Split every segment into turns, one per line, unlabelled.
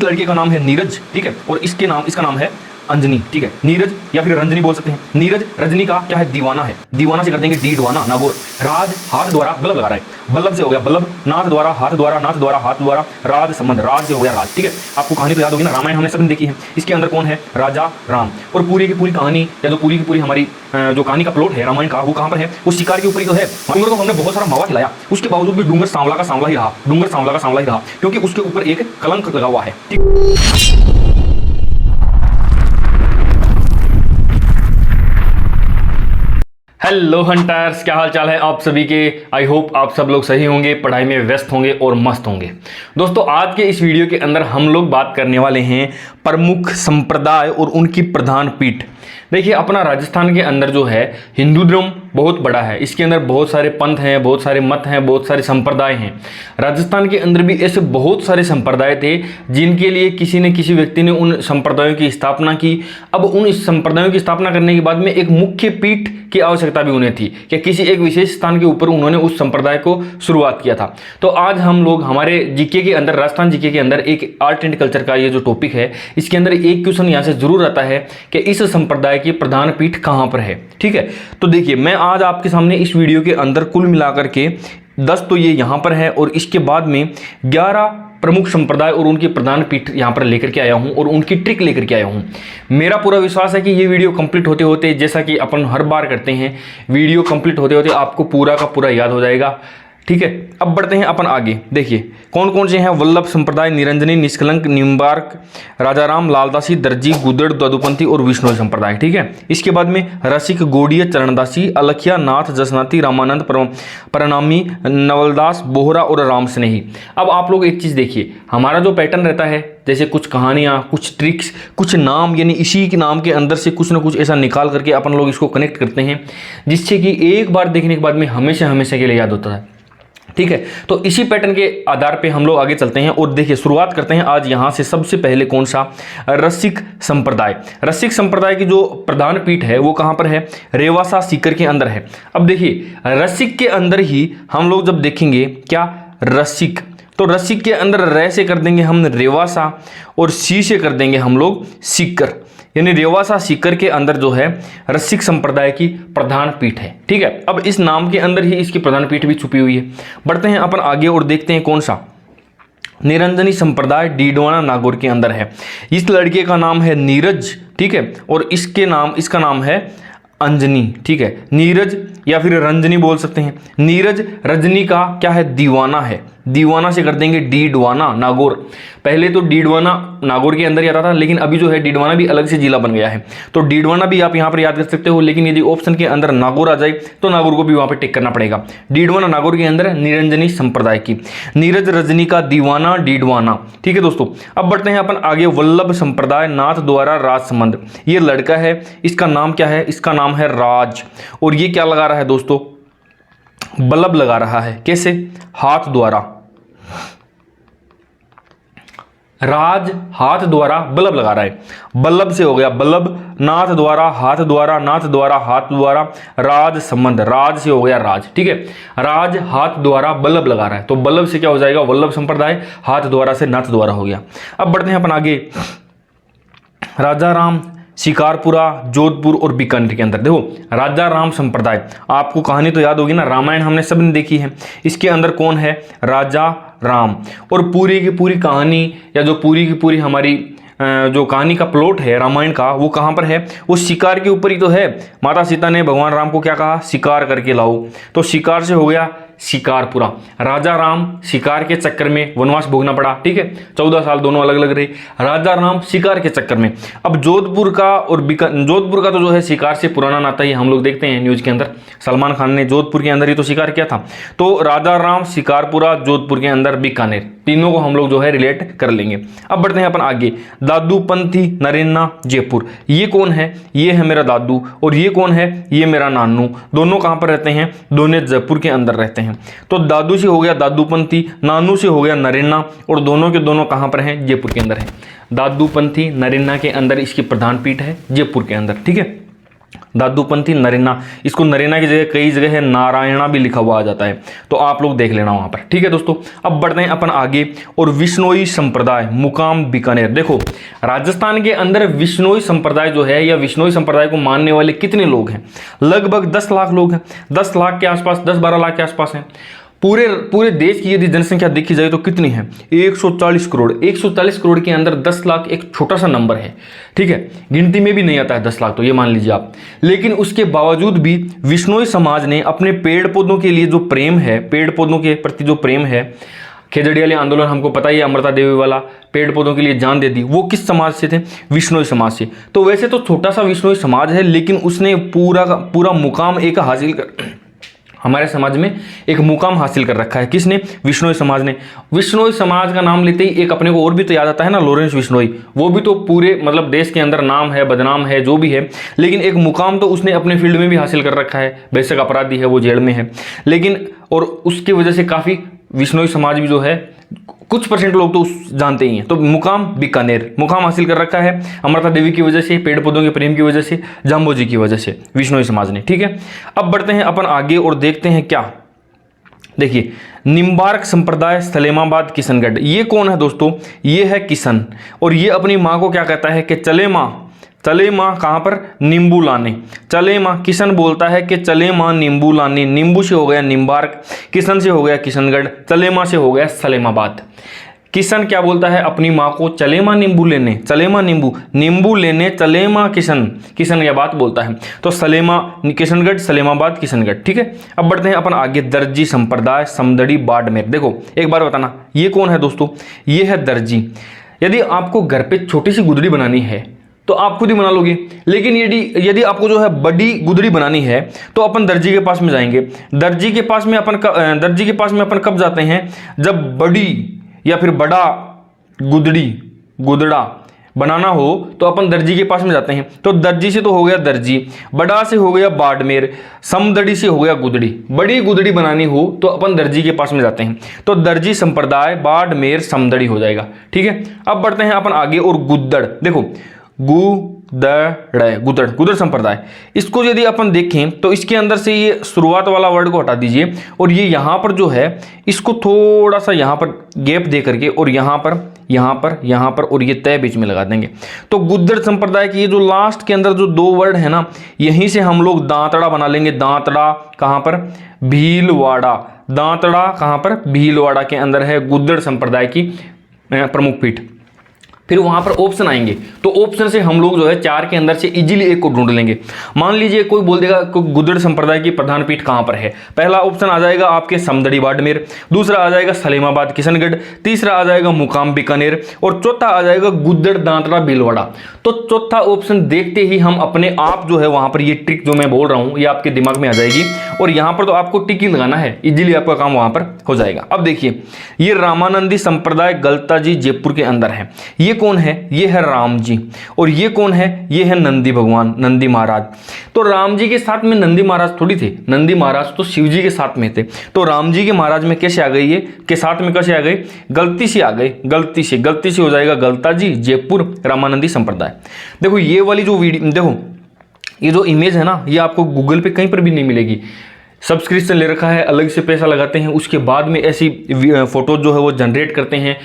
इस लड़के का नाम है नीरज, ठीक है, और इसका नाम है अंजनी, ठीक है। नीरज या फिर रंजनी बोल सकते हैं। नीरज रजनी का क्या है, दीवाना है। दीवाना से कर देंगे डीडवाना, नागौर। राज हाथ द्वारा, बल्लभ लगा रहा है, बल्लभ से हो गया बल्लभ। नाथ द्वारा, हाथ द्वारा, नाथ द्वारा, हाथ द्वारा। राज संबंध, राज से हो गया राज, ठीक है। आपको कहानी तो याद होगी ना, रामायण हमने सबने देखी है। इसके अंदर कौन है, राजा राम। और पूरी की पूरी कहानी या जो पूरी की पूरी हमारी जो कहानी का प्लॉट है रामायण का, वो कहाँ पर है, वो शिकार के ऊपर ही तो है। डूंगर को हमने बहुत सारा मावा खिलाया, उसके बावजूद भी डूंगर सांवला का सांवला ही रहा, डूंगर सांवला का सांवला ही रहा, क्योंकि उसके ऊपर एक कलंक लगा हुआ है, ठीक। हेलो हंटर्स, क्या हाल चाल है आप सभी के। आई होप आप सब लोग सही होंगे, पढ़ाई में व्यस्त होंगे और मस्त होंगे। दोस्तों, आज के इस वीडियो के अंदर हम लोग बात करने वाले हैं प्रमुख संप्रदाय और उनकी प्रधान पीठ। देखिए, अपना राजस्थान के अंदर जो है हिंदू धर्म बहुत बड़ा है। इसके अंदर बहुत सारे पंथ हैं, बहुत सारे मत हैं, बहुत सारे संप्रदाय हैं। राजस्थान के अंदर भी ऐसे बहुत सारे संप्रदाय थे जिनके लिए किसी न किसी व्यक्ति ने उन संप्रदायों की स्थापना की। अब उन संप्रदायों की स्थापना करने के बाद में एक मुख्य पीठ की आवश्यकता भी उन्हें थी कि किसी एक विशेष स्थान के ऊपर उन्होंने उस संप्रदाय को शुरुआत किया था। तो आज हम लोग हमारे जीके के अंदर, राजस्थान जीके के अंदर एक आर्ट एंड कल्चर का ये जो टॉपिक है, इसके अंदर एक क्वेश्चन यहाँ से जरूर आता है कि इस संप्रदाय की प्रधान पीठ कहाँ पर है, ठीक है। तो देखिए, मैं आज आपके सामने इस वीडियो के अंदर कुल मिलाकर के 10 तो ये यहाँ पर है और इसके बाद में 11 प्रमुख संप्रदाय और उनकी प्रधान पीठ यहाँ पर लेकर के आया हूँ और उनकी ट्रिक लेकर के आया हूँ। मेरा पूरा विश्वास है कि ये वीडियो कंप्लीट होते होते, जैसा कि अपन हर बार करते हैं, वीडियो कंप्लीट होते होते आपको पूरा का पूरा याद हो जाएगा, ठीक है। अब बढ़ते हैं अपन आगे। देखिए कौन कौन से हैं, वल्लभ संप्रदाय, निरंजनी, निष्कलंक, निम्बार्क, राजाराम, लालदासी, दर्जी, गुदड़, द्वादुपंथी और विष्णु संप्रदाय, ठीक है। इसके बाद में रसिक, गोड़िया, चरणदासी, अलखिया, नाथ, जसनाती, रामानंद, प्रणामी, नवलदास, बोहरा और राम स्नेही। अब आप लोग एक चीज़ देखिए, हमारा जो पैटर्न रहता है, जैसे कुछ कहानियाँ, कुछ ट्रिक्स, कुछ नाम, यानी इसी के नाम के अंदर से कुछ ना कुछ ऐसा निकाल करके अपन लोग इसको कनेक्ट करते हैं, जिससे कि एक बार देखने के बाद में हमेशा हमेशा के लिए याद होता है, ठीक है। तो इसी पैटर्न के आधार पे हम लोग आगे चलते हैं और देखिए शुरुआत करते हैं आज यहाँ से। सबसे पहले कौन सा, रसिक संप्रदाय। रसिक संप्रदाय की जो प्रधान पीठ है वो कहाँ पर है, रेवासा सीकर के अंदर है। अब देखिए, रसिक के अंदर ही हम लोग जब देखेंगे क्या, रसिक, तो रसिक के अंदर रे से कर देंगे हम रेवासा और सी से कर देंगे हम लोग सीकर, यानी रेवासा सीकर के अंदर जो है रसिक संप्रदाय की प्रधान पीठ है, ठीक है। अब इस नाम के अंदर ही इसकी प्रधान पीठ भी छुपी हुई है। बढ़ते हैं अपन आगे और देखते हैं कौन सा, निरंजनी संप्रदाय डीडवाना नागौर के अंदर है। इस लड़के का नाम है नीरज, ठीक है, और इसका नाम है अंजनी, ठीक है। नीरज या फिर रंजनी बोल सकते हैं। नीरज रजनी का क्या है, दीवाना है। दीवाना से कर देंगे डीडवाना, नागौर। पहले तो डीडवाना नागौर के अंदर ही आता था, लेकिन अभी जो है डीडवाना भी अलग से जिला बन गया है, तो डीडवाना भी आप यहाँ पर याद कर सकते हो। लेकिन यदि ऑप्शन के अंदर नागौर आ जाए तो नागौर को भी वहाँ पर टिक करना पड़ेगा। डीडवाना नागौर के अंदर निरंजनी संप्रदाय की, नीरज रजनी का दीवाना डीडवाना, ठीक है दोस्तों। अब बढ़ते हैं अपन आगे, वल्लभ संप्रदाय, नाथ द्वारा राज संबंध। ये लड़का है, इसका नाम क्या है, इसका नाम है राज, और ये क्या लगा रहा है दोस्तों, बल्लभ लगा रहा है। कैसे, हाथ द्वारा, राज हाथ द्वारा बल्लभ लगा रहा है, बल्लभ से हो गया बल्लभ, नाथ द्वारा हाथ द्वारा, नाथ द्वारा हाथ द्वारा, राज संबंध, राज से हो गया राज, ठीक है। राज हाथ द्वारा बल्लभ लगा रहा है, तो बल्लभ से क्या हो जाएगा, वल्लभ संप्रदाय, हाथ द्वारा से नाथ द्वारा हो गया। अब बढ़ते हैं अपन आगे, राजाराम, शिकारपुरा, जोधपुर और बीकानेर के अंदर। देखो, राजा राम संप्रदाय, आपको कहानी तो याद होगी ना, रामायण हमने सबने देखी है। इसके अंदर कौन है, राजा राम, और पूरी की पूरी कहानी या जो पूरी की पूरी हमारी जो कहानी का प्लॉट है रामायण का, वो कहाँ पर है, वो शिकार के ऊपर ही तो है। माता सीता ने भगवान राम को क्या कहा, शिकार करके लाओ, तो शिकार से हो गया शिकारपुरा। राजा राम शिकार के चक्कर में वनवास भोगना पड़ा, ठीक है, 14 साल दोनों अलग अलग रहे, राजा राम शिकार के चक्कर में। अब जोधपुर का और जोधपुर का तो जो है शिकार से पुराना नाता ही हम लोग देखते हैं न्यूज के अंदर, सलमान खान ने जोधपुर के अंदर ही तो शिकार किया था। तो राजा राम, शिकारपुरा, जोधपुर के अंदर बीकानेर, तीनों को हम लोग जो है रिलेट कर लेंगे। अब बढ़ते हैं अपन आगे, दादूपंथी, नरेन्ना, जयपुर। ये कौन है, ये है मेरा दादू, और ये कौन है, ये मेरा नानू। दोनों कहाँ पर रहते हैं, दोनों जयपुर के अंदर रहते हैं। तो दादू से हो गया दादूपंथी, नानू से हो गया नरेन्ना, और दोनों के दोनों कहां पर हैं, जयपुर के अंदर है। दादूपंथी नरेन्ना के अंदर इसकी प्रधान पीठ है, जयपुर के अंदर, ठीक है। दादूपंथी नरेना, इसको नरेना की जगह कई जगह है नारायणा भी लिखा हुआ आ जाता है, तो आप लोग देख लेना वहां पर। ठीक है दोस्तों, अब बढ़ते हैं अपन आगे। और विश्नोई संप्रदाय मुकाम बीकानेर। देखो राजस्थान के अंदर विश्नोई संप्रदाय जो है या विश्नोई संप्रदाय को मानने वाले कितने लोग हैं? लगभग 10 लाख लोग हैं, 10 लाख के आसपास, 10-12 लाख के आसपास हैं। पूरे देश की यदि जनसंख्या देखी जाए तो कितनी है? 140 करोड़। 140 करोड़ के अंदर 10 लाख एक छोटा सा नंबर है, ठीक है, गिनती में भी नहीं आता है 10 लाख, तो ये मान लीजिए आप। लेकिन उसके बावजूद भी विश्नोई समाज ने अपने पेड़ पौधों के लिए जो प्रेम है, पेड़ पौधों के प्रति जो प्रेम है, खेजड़ियाली आंदोलन हमको पता ही है, अमृता देवी वाला, पेड़ पौधों के लिए जान दे दी, वो किस समाज से थे? विश्नोई समाज से। तो वैसे तो छोटा सा विश्नोई समाज है, लेकिन उसने पूरा का पूरा मुकाम एक हासिल कर, हमारे समाज में एक मुकाम हासिल कर रखा है। किसने? विश्नोई समाज ने। विश्नोई समाज का नाम लेते ही एक अपने को और भी तो याद आता है ना, लॉरेंस विश्नोई। वो भी तो पूरे मतलब देश के अंदर नाम है, बदनाम है, जो भी है, लेकिन एक मुकाम तो उसने अपने फील्ड में भी हासिल कर रखा है। बेशक अपराधी है, वो जेल में है, लेकिन और उसकी वजह से काफ़ी विश्नोई समाज भी जो है कुछ % लोग तो जानते ही हैं। तो मुकाम बीकानेर, मुकाम हासिल कर रखा है अमृता देवी की वजह से, पेड़ पौधों के प्रेम की वजह से, जाम्बो जी की वजह से, विश्नोई समाज ने। ठीक है, अब बढ़ते हैं अपन आगे और देखते हैं क्या। देखिए निम्बार्क संप्रदाय सलेमाबाद किशनगढ़, ये कौन है दोस्तों? ये है किशन, और ये अपनी माँ को क्या कहता है कि चले माँ, चले माँ कहाँ पर? नींबू लाने। चले माँ, किशन बोलता है कि चले माँ नींबू लाने। नींबू से हो गया निम्बार्क, किशन से हो गया किशनगढ़, चले माँ से हो गया सलेमाबाद। किशन क्या बोलता है अपनी माँ को? चले माँ नींबू लेने, चले माँ नींबू लेने, चले माँ किशन, किशन यह बात बोलता है। तो सलेमा किशनगढ़, सलेमाबाद, किशनगढ़। ठीक है, अब बढ़ते हैं अपन आगे। दर्जी संप्रदाय समदड़ी बाड़मेर। देखो एक बार बताना, ये कौन है दोस्तों? ये है दर्जी। यदि आपको घर पे छोटी सी गुदड़ी बनानी है तो आप खुद ही बना लोगे, लेकिन यदि आपको जो है बड़ी गुदड़ी बनानी है तो अपन दर्जी के पास में जाएंगे। दर्जी के पास में अपन कब जाते हैं? जब बड़ी या फिर बड़ा गुदड़ा बनाना हो तो अपन दर्जी के पास में जाते हैं। तो दर्जी से तो हो गया दर्जी, बड़ा से हो गया बाड़मेर, समदड़ी से हो गया गुदड़ी। बड़ी गुदड़ी बनानी हो तो अपन दर्जी के पास में जाते हैं, तो दर्जी संप्रदाय बाड़मेर समदड़ी हो जाएगा। ठीक है, अब बढ़ते हैं अपन आगे। और गुद्दड़, देखो गुदड़ संप्रदाय, इसको यदि अपन देखें तो इसके अंदर से ये शुरुआत वाला वर्ड को हटा दीजिए, और ये यहाँ पर जो है इसको थोड़ा सा यहाँ पर गैप दे करके और यहाँ पर और ये तय बीच में लगा देंगे। तो गुद्दड़ संप्रदाय की ये जो लास्ट के अंदर जो 2 वर्ड है ना, यहीं से हम लोग दांतड़ा बना लेंगे। दांतड़ा कहाँ पर? भीलवाड़ा। दांतड़ा कहाँ पर? भीलवाड़ा के अंदर है गुद्दड़ संप्रदाय की प्रमुख पीठ। फिर वहां पर ऑप्शन आएंगे, तो ऑप्शन से हम लोग जो है 4 के अंदर से इजीली एक को ढूंढ लेंगे। मान लीजिए कोई बोल देगा गुद्दड़ संप्रदाय की प्रधान पीठ कहां पर है। पहला ऑप्शन आ जाएगा आपके समदड़ी बाड़मेर, दूसरा आ जाएगा सलेमाबाद किशनगढ़, तीसरा आ जाएगा मुकाम बीकानेर, और चौथा आ जाएगा गुद्दड़ दांतड़ा भीलवाड़ा। तो चौथा ऑप्शन देखते ही हम अपने आप जो है वहां पर ये ट्रिक जो मैं बोल रहा हूं ये आपके दिमाग में आ जाएगी, और यहां पर तो आपको टिक ही लगाना है, इजीली आपका काम वहां पर हो जाएगा। अब देखिए ये रामानंदी संप्रदाय गलता जी जयपुर के अंदर है। ये कौन है? ये है राम जी। और ये कौन है? ये है नंदी भगवान, नंदी महाराज। तो राम जी के साथ में नंदी महाराज थोड़ी थे, नंदी महाराज तो शिव जी के साथ में थे। तो राम जी के महाराज में कैसे आ गई? ये के साथ में कैसे आ गई? गलती से आ गई, गलती से हो जाएगा गलता जी जयपुर रामानंदी संप्रदाय। देखो ये वाली जो वीडियो, देखो ये जो इमेज है ना, ये आपको गूगल पे कहीं पर भी नहीं मिलेगी। सब्सक्रिप्शन ले रखा है, अलग से पैसा लगाते हैं, उसके बाद में ऐसी फोटो जो है वो जनरेट करते हैं,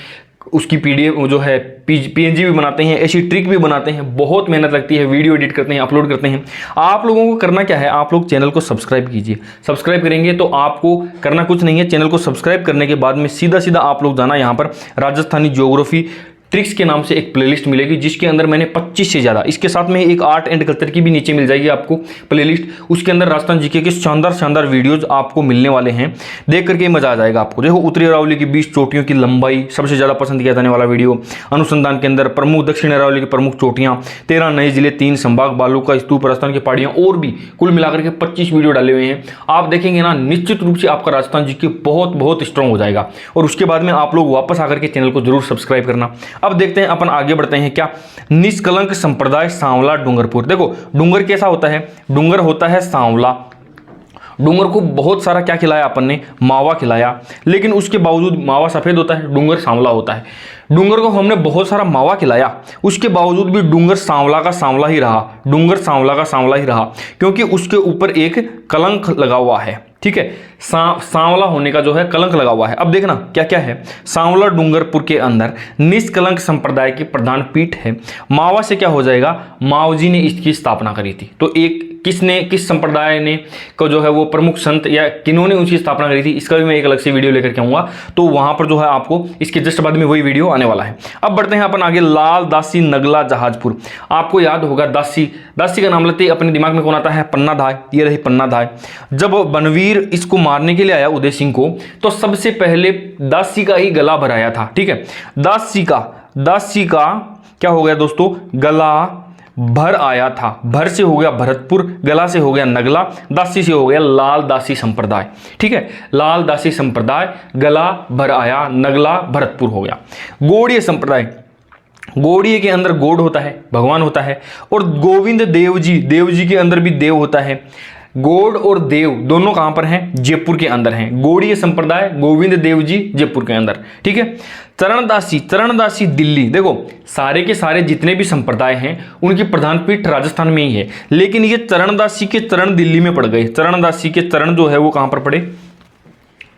उसकी PDF जो है PNG भी बनाते हैं, ऐसी ट्रिक भी बनाते हैं, बहुत मेहनत लगती है, वीडियो एडिट करते हैं, अपलोड करते हैं। आप लोगों को करना क्या है? आप लोग चैनल को सब्सक्राइब कीजिए। सब्सक्राइब करेंगे तो आपको करना कुछ नहीं है, चैनल को सब्सक्राइब करने के बाद में सीधा आप लोग जाना यहाँ पर राजस्थानी ज्योग्राफी ट्रिक्स के नाम से एक प्लेलिस्ट मिलेगी, जिसके अंदर मैंने 25 से ज़्यादा, इसके साथ में एक आर्ट एंड कल्चर की भी नीचे मिल जाएगी आपको प्लेलिस्ट। उसके अंदर राजस्थान जीके के शानदार वीडियोज आपको मिलने वाले हैं, देख करके मजा आ जाएगा आपको। देखो उत्तरी अरावली की 20 चोटियों की लंबाई, सबसे ज़्यादा पसंद किया जाने वाला वीडियो। अनुसंधान के अंदर प्रमुख दक्षिण अरावली की प्रमुख चोटियाँ, 13 नए जिले, 3 संभाग, बालू का स्तूप, राजस्थान की पहाड़ियाँ, और भी कुल मिलाकर के 25 वीडियो डाले हुए हैं। आप देखेंगे ना, निश्चित रूप से आपका राजस्थान जीके बहुत स्ट्रॉन्ग हो जाएगा। और उसके बाद में आप लोग वापस आकर के चैनल को जरूर सब्सक्राइब करना। अब देखते हैं अपन आगे बढ़ते हैं क्या। निष्कलंक संप्रदाय सांवला डूंगरपुर। देखो डूंगर कैसा होता है? डूंगर होता है सांवला, डूंगर को बहुत सारा क्या खिलाया अपन ने, मावा खिलाया, लेकिन उसके बावजूद मावा सफ़ेद होता है, डूंगर सांवला होता है। डूंगर को हमने बहुत सारा मावा खिलाया, उसके बावजूद भी डूंगर सांवला का सांवला ही रहा, डूंगर सांवला का सांवला ही रहा, क्योंकि उसके ऊपर एक कलंक लगा हुआ है। ठीक है, सांवला होने का जो है कलंक लगा हुआ है। अब देखना क्या क्या है। सांवला डूंगरपुर के अंदर निष्कलंक संप्रदाय की प्रधान पीठ है। मावा से क्या हो जाएगा, मावजी ने इसकी स्थापना करी थी। तो एक किसने, किस संप्रदाय ने को जो है वो प्रमुख संत या किन्होंने उसकी स्थापना करी थी, इसका भी मैं एक अलग से वीडियो लेकर के आऊँगा। तो वहाँ पर जो है आपको इसके जस्ट बाद में वही वीडियो आने वाला है। अब बढ़ते हैं अपन आगे। लाल दासी नगला जहाजपुर, आपको याद होगा दासी, दासी का नाम लेते ही अपने दिमाग में कौन आता है, पन्ना धाय। ये रही पन्ना धाय। जब बनवीर इसको मारने के लिए आया उदय सिंह को, तो सबसे पहले दासी का ही गला भराया था। ठीक है, दासी का क्या हो गया दोस्तों, गला भर आया था। भर से हो गया भरतपुर, गला से हो गया नगला, दासी से हो गया लाल दासी संप्रदाय। ठीक है, लाल दासी संप्रदाय, गला भर आया, नगला भरतपुर हो गया। गौड़ीय संप्रदाय, गौड़ीय के अंदर गौड़ होता है, भगवान होता है, और गोविंद देव जी के अंदर भी देव होता है। गौड़ और देव दोनों कहां पर हैं, जयपुर के अंदर हैं। गौड़ीय संप्रदाय, गोविंद देव जी, जयपुर के अंदर। ठीक है, चरणदासी दिल्ली। देखो सारे के सारे जितने भी संप्रदाय हैं उनकी प्रधान पीठ राजस्थान में ही है, लेकिन ये चरणदासी के चरण दिल्ली में पड़ गए। चरणदासी के चरण जो है वो कहां पर पड़े,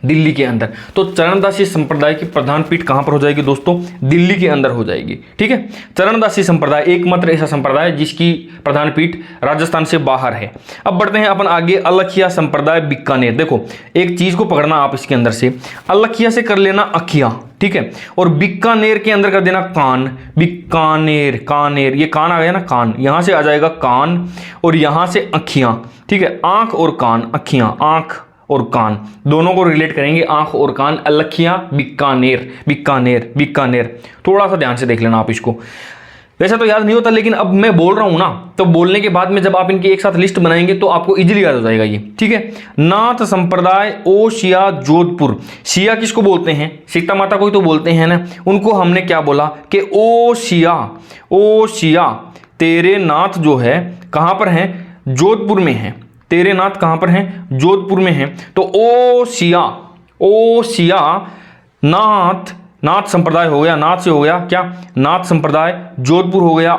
दिल्ली के अंदर। तो चरणदासी संप्रदाय की प्रधान पीठ कहां पर हो जाएगी दोस्तों, दिल्ली के अंदर हो जाएगी। ठीक है, चरणदासी संप्रदाय एकमात्र ऐसा संप्रदाय जिसकी प्रधान पीठ राजस्थान से बाहर है। अब बढ़ते हैं अपन आगे। अलखिया संप्रदाय बीकानेर। देखो एक चीज को पकड़ना आप इसके अंदर से, अलखिया से कर लेना अखिया, ठीक है, और बीकानेर के अंदर कर देना कान। बीकानेर, कानेर, ये कान आ गया ना, कान, यहां से आ जाएगा कान, और यहां से अखियां। ठीक है, आंख और कान, अखियां, आंख और कान, दोनों को रिलेट करेंगे, आंख और कान। अलखिया बीकानेर, बीकानेर, बीकानेर। थोड़ा सा ध्यान से देख लेना आप इसको, वैसा तो याद नहीं होता, लेकिन अब मैं बोल रहा हूं ना, तो बोलने के बाद में जब आप इनकी एक साथ लिस्ट बनाएंगे तो आपको इजीली याद हो जाएगा ये। ठीक है, नाथ संप्रदाय ओशिया जोधपुर। शिया किसको बोलते हैं, सीता माता को ही तो बोलते हैं ना, उनको हमने क्या बोला कि ओशिया तेरे नाथ जो है कहां पर है, जोधपुर में है। तेरे नाथ कहां पर हैं, जोधपुर में हैं। तो ओशिया नाथ संप्रदाय हो गया, नाथ से हो गया क्या, नाथ संप्रदाय, जोधपुर हो गया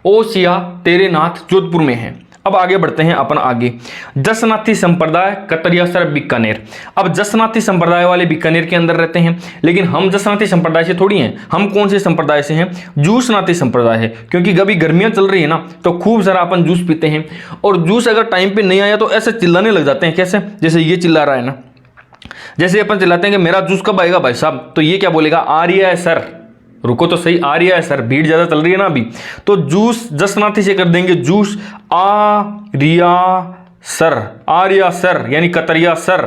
ओशिया तेरे नाथ जोधपुर में है। अब आगे बढ़ते हैं अपन आगे। जसनाथी संप्रदाय कतरियासर बीकानेर। अब जसनाथी संप्रदाय वाले बीकानेर के अंदर रहते हैं, लेकिन हम जसनाथी संप्रदाय से थोड़ी हैं। हम कौन से संप्रदाय से हैं, जूसनाथी संप्रदाय है, क्योंकि कभी गर्मियां चल रही है ना, तो खूब सारा अपन जूस पीते हैं, और जूस अगर टाइम पे नहीं आया तो ऐसे चिल्लाने लग जाते हैं। कैसे, जैसे ये चिल्ला रहा है ना, जैसे अपन चिल्लाते हैं कि मेरा जूस कब आएगा भाई साहब, तो ये क्या बोलेगा, आ रही है सर, रुको तो सही, आ रहा है सर, भीड़ ज्यादा चल रही है ना अभी। तो जूस जसनाथी से कर देंगे, जूस आ रिया सर, यानी कतरिया सर।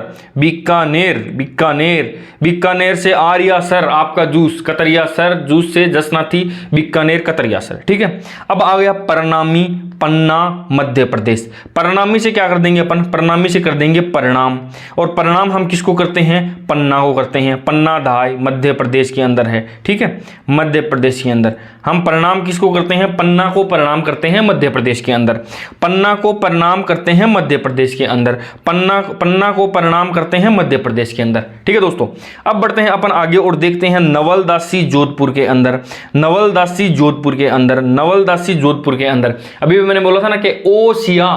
बीकानेर से आर्या सर आपका जूस, कतरिया सर जूस से जसनाथी, बीकानेर कतरिया सर। ठीक है, अब आ गया परनामी पन्ना मध्य प्रदेश। परनामी से क्या कर देंगे अपन, परनामी से कर देंगे परिणाम, और परिणाम हम किसको करते हैं, पन्ना को करते हैं। पन्ना धाय मध्य प्रदेश के अंदर है। ठीक है, मध्य प्रदेश के अंदर हम परिणाम किसको करते हैं, पन्ना को परिणाम करते हैं मध्य प्रदेश के अंदर। पन्ना को परिणाम करते हैं मध्य प्रदेश के अंदर, पन्ना को परिणाम करते हैं मध्य प्रदेश के अंदर। ठीक है दोस्तों, अब बढ़ते हैं अपन आगे और देखते हैं नवलदासी जोधपुर के अंदर। नवलदासी जोधपुर के अंदर अभी मैंने बोला था ना कि ओशिया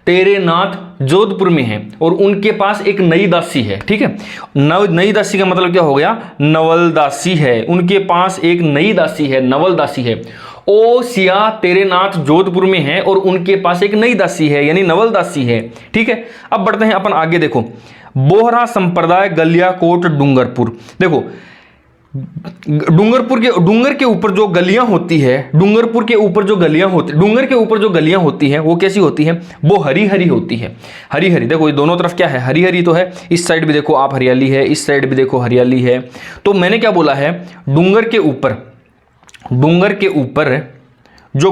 तेरे नाथ जोधपुर में है, और उनके पास एक नई दासी है। ठीक है, नई दासी का मतलब क्या हो गया, नवलदासी है, उनके पास एक नई दासी है, नवलदासी है। ओशिया तेरे नाथ जोधपुर में है और उनके पास एक नई दासी है, यानी नवलदासी है। ठीक है, अब बढ़ते हैं अपन आगे। देखो बोहरा संप्रदाय गलियाकोट डूंगरपुर। देखो डूंगर के ऊपर जो गलियां होती है, डूंगर के ऊपर जो गलियां होती है वो कैसी होती है, वो हरी हरी होती है। हरी हरी, देखो ये दोनों तरफ क्या है, हरी हरी तो है, इस साइड भी देखो आप हरियाली है, इस साइड भी देखो हरियाली है। तो मैंने क्या बोला है, डूंगर के ऊपर जो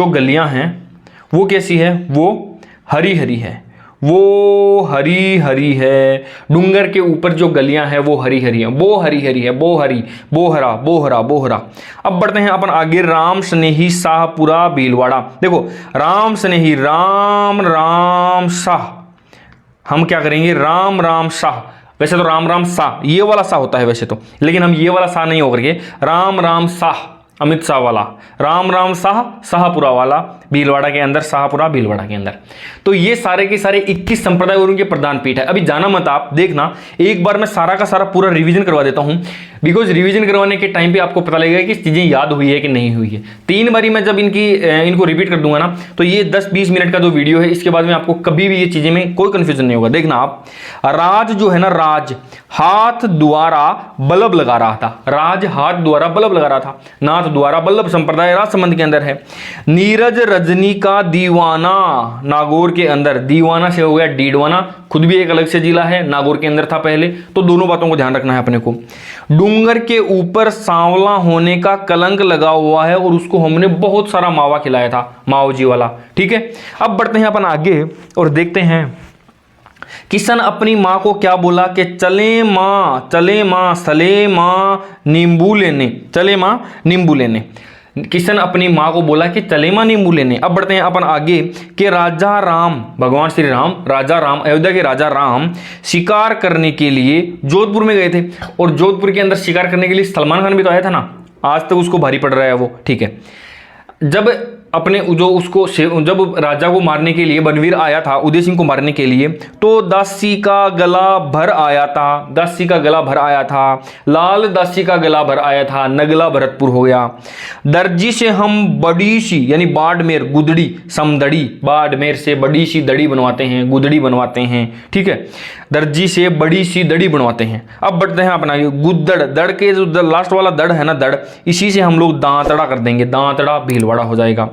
गलियां हैं वो कैसी है, वो हरी हरी है, वो हरी हरी है। डूंगर के ऊपर जो गलियां हैं वो हरी हरी हैं, वो हरी हरी है, वो हरी, बोहरा बोहरा बोहरा। अब बढ़ते हैं अपन आगे, राम स्नेही शाहपुरा भीलवाड़ा। देखो राम स्नेही, राम राम शाह, हम क्या करेंगे, राम राम शाह। वैसे तो राम राम शाह ये वाला शाह होता है वैसे तो, लेकिन हम ये वाला शाह नहीं होकर के राम राम शाह, अमित शाह वाला, राम राम शाह शाहपुरा वाला, भीलवाड़ा के अंदर, शाहपुरा भीलवाड़ा के अंदर। तो ये सारे के सारे 21 संप्रदाय और उनके प्रधान पीठ है। अभी जाना मत आप, देखना एक बार मैं सारा का सारा पूरा रिवीजन करवा देता हूं, बिकॉज रिवीजन करवाने के टाइम पे आपको पता लगेगा कि चीजें याद हुई है कि नहीं हुई है। 3 बारी मैं जब इनको रिपीट कर दूंगा ना, तो ये 10-20 मिनट का जो वीडियो है, इसके बाद में आपको कभी भी ये चीजें में कोई कंफ्यूजन नहीं होगा। देखना आप, राज जो है ना, राज हाथ द्वारा बल्ब लगा रहा था, राज हाथ द्वारा बल्ब लगा रहा था, नाथ द्वारा बल्लभ संप्रदाय राजसमंद के अंदर है। नीरज रजनी का दीवाना, नागौर के अंदर, दीवाना से हो गया डीडवाना, खुद भी एक अलग से जिला है, नागौर के अंदर था पहले, तो दोनों बातों को ध्यान रखना है अपने को। डूंगर के ऊपर सांवला होने का कलंक लगा हुआ है और उसको हमने बहुत सारा मावा खिलाया था, माओ जी वाला, ठीक है। अब बढ़ते हैं अपन आगे और देखते हैं, किशन अपनी माँ को क्या बोला कि चले माँ सले माँ नींबू लेने, चले माँ नींबू लेने। किशन अपनी माँ को बोला कि चले माँ नींबू लेने। अब बढ़ते हैं अपन आगे कि राजा राम, भगवान श्री राम, राजा राम, अयोध्या के राजा राम शिकार करने के लिए जोधपुर में गए थे, और जोधपुर के अंदर शिकार करने के लिए सलमान खान भी तो आया था ना, आज तक उसको भारी पड़ रहा है वो, ठीक है। जब अपने जो उसको जब राजा को मारने के लिए बनवीर आया था, उदय सिंह को मारने के लिए, तो दासी का गला भर आया था, दासी का गला भर आया था, लाल दासी का गला भर आया था, नगला भरतपुर हो गया। दर्जी से हम बड़ी सी, यानी बाड़मेर, गुदड़ी, समदड़ी, बाड़मेर से बड़ी सी दड़ी बनवाते हैं, गुदड़ी बनवाते हैं, ठीक है, दर्जी से बड़ी सी दड़ी बनवाते हैं। अब बढ़ते हैं अपना गुद्दड़, दड़ के जो लास्ट वाला दड़ है ना, दड़, इसी से हम लोग दांतड़ा कर देंगे, दांतड़ा भीलवाड़ा हो जाएगा।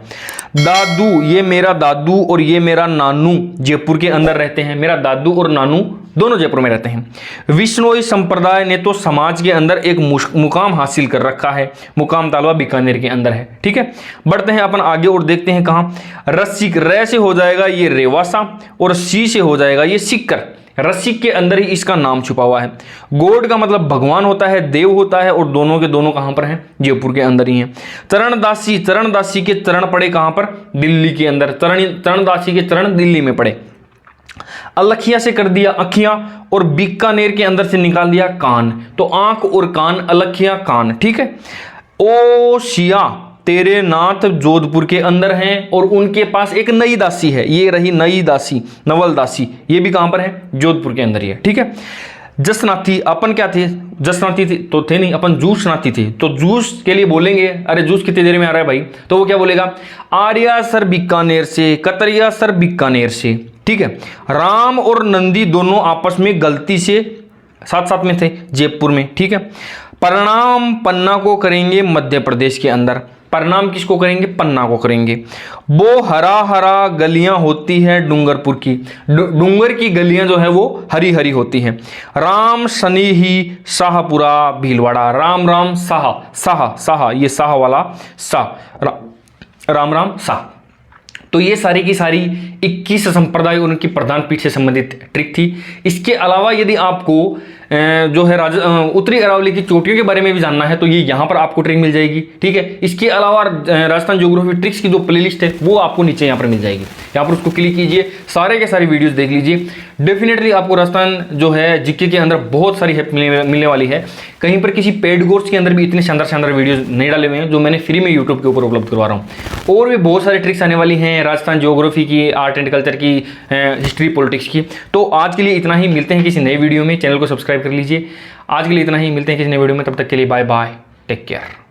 दादू, ये मेरा दादू और ये मेरा नानू जयपुर के अंदर रहते हैं, मेरा दादू और नानू दोनों जयपुर में रहते हैं। विश्नोई संप्रदाय ने तो समाज के अंदर एक मुकाम हासिल कर रखा है, मुकाम तालवा बीकानेर के अंदर है, ठीक है। बढ़ते हैं अपन आगे और देखते हैं कहां, रसिक, रे से हो जाएगा ये रेवासा और सी से हो जाएगा ये सिक्कर, रसिक के अंदर ही इसका नाम छुपा हुआ है। गॉड का मतलब भगवान होता है, देव होता है, और दोनों के दोनों कहां पर हैं, जयपुर के अंदर ही हैं। चरणदासी, चरणदासी के चरण पड़े कहां पर, दिल्ली के अंदर, चरणदासी के चरण दिल्ली में पड़े। अलखिया से कर दिया अखियां और बीकानेर के अंदर से निकाल दिया कान, तो आंख और कान, अलखिया कान, ठीक है। ओ शिया, तेरे नाथ जोधपुर के अंदर हैं और उनके पास एक नई दासी है, ये रही नई दासी, नवल दासी, ये भी कहां पर है, जोधपुर के अंदर ही है, ठीक है। जसनाथी, अपन क्या थे, जसनाथी थे तो थे नहीं, अपन जूस नाथी थे, तो जूस के लिए बोलेंगे, अरे जूस कितनी देर में आ रहा है भाई, तो वो क्या बोलेगा, आर्या सर बीकानेर से, कतरिया सर बीकानेर से, ठीक है। राम और नंदी दोनों आपस में गलती से साथ साथ में थे जयपुर में, ठीक है। प्रणाम पन्ना को करेंगे मध्य प्रदेश के अंदर, प्रणाम किसको करेंगे, पन्ना को करेंगे। वो हरा हरा गलियां होती है डूंगरपुर की, डूंगर की गलियां जो है वो हरी हरी होती हैं। राम शनि ही शाहपुरा भीलवाड़ा, राम राम शाह, शाह शाह, ये शाह वाला शाह, राम राम शाह। तो ये सारी की सारी 21 संप्रदाय और उनकी प्रधान पीठ से संबंधित ट्रिक थी। इसके अलावा यदि आपको जो है उत्तरी अरावली की चोटियों के बारे में भी जानना है तो ये यहाँ पर आपको ट्रिक मिल जाएगी, ठीक है। इसके अलावा राजस्थान ज्योग्राफी ट्रिक्स की जो प्लेलिस्ट है वो आपको नीचे यहाँ पर मिल जाएगी, यहाँ पर उसको क्लिक कीजिए, सारे के सारे वीडियोस देख लीजिए। डेफिनेटली आपको राजस्थान जो है जीके के अंदर बहुत सारी हेल्प मिलने वाली है। कहीं पर किसी पेड कोर्स के अंदर भी इतने शानदार शानदार वीडियोस नहीं डाले हुए हैं जो मैंने फ्री में यूट्यूब के ऊपर उपलब्ध करवा रहा हूँ। और भी बहुत सारी ट्रिक्स आने वाली हैं राजस्थान ज्योग्राफी की, आर्ट एंड कल्चर की, हिस्ट्री पॉलिटिक्स की। तो आज के लिए इतना ही, मिलते हैं किसी नई वीडियो में, चैनल को सब्सक्राइब कर लीजिए। आज के लिए इतना ही, मिलते हैं किसी नई वीडियो में, तब तक के लिए बाय बाय, टेक केयर।